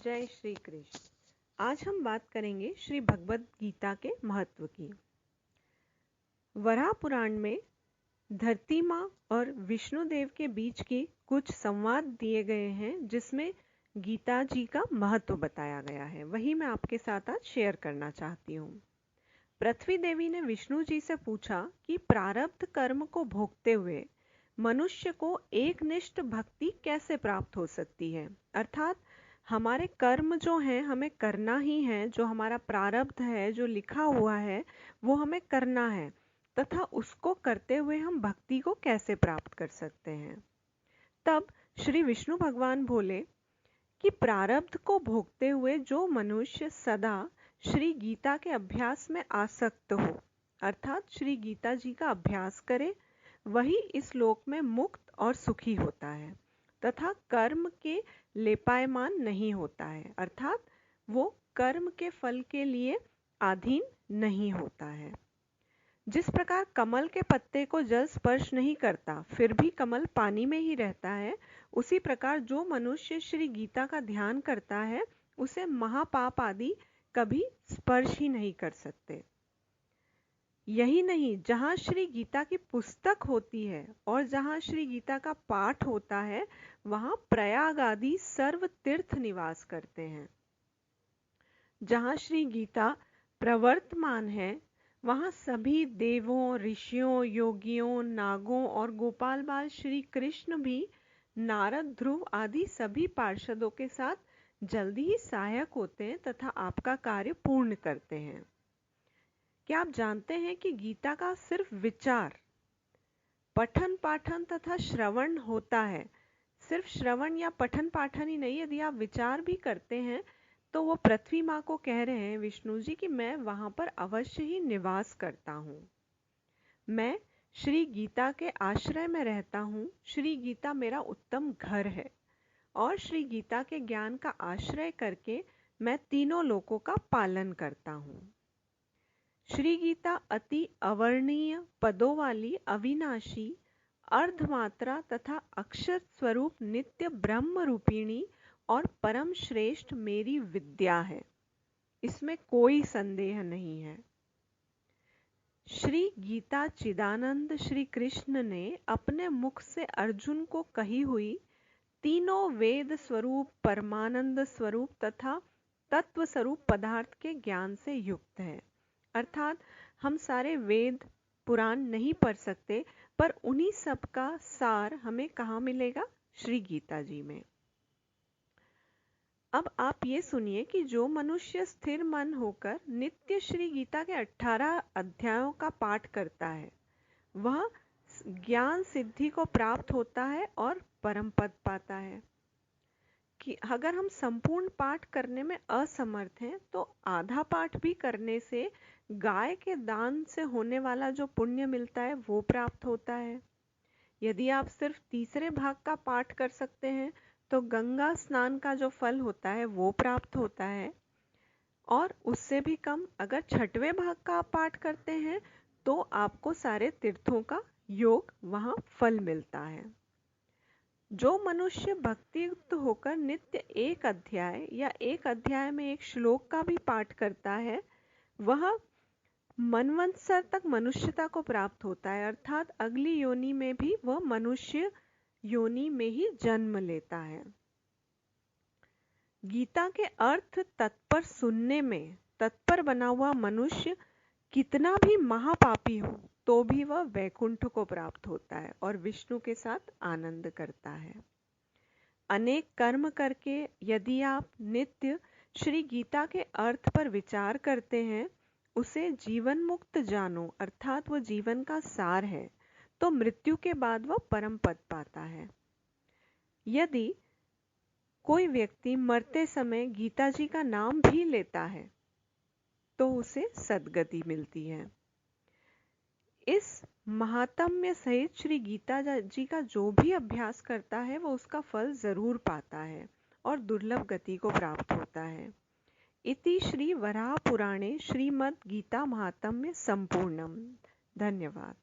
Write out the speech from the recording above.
जय श्री कृष्ण। आज हम बात करेंगे श्री भगवद गीता के महत्व की। वराह पुराण में धरती माँ और विष्णु देव के बीच की कुछ संवाद दिए गए हैं, जिसमें गीता जी का महत्व बताया गया है। वही मैं आपके साथ आज शेयर करना चाहती हूँ। पृथ्वी देवी ने विष्णु जी से पूछा कि प्रारब्ध कर्म को भोगते हुए मनुष्य को एकनिष्ठ भक्ति कैसे प्राप्त हो सकती है। अर्थात हमारे कर्म जो हैं हमें करना ही है, जो हमारा प्रारब्ध है, जो लिखा हुआ है वो हमें करना है, तथा उसको करते हुए हम भक्ति को कैसे प्राप्त कर सकते हैं। तब श्री विष्णु भगवान बोले कि प्रारब्ध को भोगते हुए जो मनुष्य सदा श्री गीता के अभ्यास में आसक्त हो, अर्थात श्री गीता जी का अभ्यास करे, वही इस लोक में मुक्त और सुखी होता है तथा कर्म के लेपायमान नहीं होता है, अर्थात वो कर्म के फल के लिए अधीन नहीं होता है। जिस प्रकार कमल के पत्ते को जल स्पर्श नहीं करता फिर भी कमल पानी में ही रहता है, उसी प्रकार जो मनुष्य श्री गीता का ध्यान करता है उसे महापाप आदि कभी स्पर्श ही नहीं कर सकते। यही नहीं, जहाँ श्री गीता की पुस्तक होती है और जहाँ श्री गीता का पाठ होता है वहाँ प्रयाग आदि सर्व तीर्थ निवास करते हैं। जहाँ श्री गीता प्रवर्तमान है वहाँ सभी देवों, ऋषियों, योगियों, नागों और गोपाल बाल श्री कृष्ण भी नारद, ध्रुव आदि सभी पार्षदों के साथ जल्दी ही सहायक होते हैं तथा आपका कार्य पूर्ण करते हैं। क्या आप जानते हैं कि गीता का सिर्फ विचार, पठन पाठन तथा श्रवण होता है। सिर्फ श्रवण या पठन पाठन ही नहीं, यदि आप विचार भी करते हैं तो वो पृथ्वी माँ को कह रहे हैं विष्णु जी कि मैं वहां पर अवश्य ही निवास करता हूँ। मैं श्री गीता के आश्रय में रहता हूँ। श्री गीता मेरा उत्तम घर है और श्री गीता के ज्ञान का आश्रय करके मैं तीनों लोकों का पालन करता हूँ। श्री गीता अति अवर्णीय पदों वाली अविनाशी अर्धमात्रा तथा अक्षर स्वरूप नित्य ब्रह्म रूपिणी और परम श्रेष्ठ मेरी विद्या है, इसमें कोई संदेह नहीं है। श्री गीता चिदानंद श्री कृष्ण ने अपने मुख से अर्जुन को कही हुई तीनों वेद स्वरूप, परमानंद स्वरूप तथा तत्व स्वरूप पदार्थ के ज्ञान से युक्त है। अर्थात हम सारे वेद पुराण नहीं पढ़ सकते, पर उन्हीं सब का सार हमें कहाँ मिलेगा? श्री गीता जी में। अब आप ये सुनिए कि जो मनुष्य स्थिर मन होकर नित्य श्री गीता के 18 अध्यायों का पाठ करता है वह ज्ञान सिद्धि को प्राप्त होता है और परम पद पाता है। कि अगर हम संपूर्ण पाठ करने में असमर्थ हैं तो आधा पाठ भी करने से गाय के दान से होने वाला जो पुण्य मिलता है वो प्राप्त होता है। यदि आप सिर्फ तीसरे भाग का पाठ कर सकते हैं तो गंगा स्नान का जो फल होता है वो प्राप्त होता है, और उससे भी कम अगर छठवें भाग का आप पाठ करते हैं तो आपको सारे तीर्थों का योग वहां फल मिलता है। जो मनुष्य भक्तियुक्त होकर नित्य एक अध्याय या एक अध्याय में एक श्लोक का भी पाठ करता है वह मनवंतर तक मनुष्यता को प्राप्त होता है, अर्थात अगली योनि में भी वह मनुष्य योनि में ही जन्म लेता है। गीता के अर्थ तत्पर सुनने में तत्पर बना हुआ मनुष्य कितना भी महापापी हो तो भी वह वैकुंठ को प्राप्त होता है और विष्णु के साथ आनंद करता है। अनेक कर्म करके यदि आप नित्य श्री गीता के अर्थ पर विचार करते हैं, उसे जीवन मुक्त जानो, अर्थात वो जीवन का सार है, तो मृत्यु के बाद वह परम पद पाता है। यदि कोई व्यक्ति मरते समय गीता जी का नाम भी लेता है तो उसे सद्गति मिलती है। इस महात्म्य सहित श्री गीता जी का जो भी अभ्यास करता है वो उसका फल जरूर पाता है और दुर्लभ गति को प्राप्त होता है। इति श्री वराह पुराणे श्रीमद् गीता महात्म्य संपूर्णम। धन्यवाद।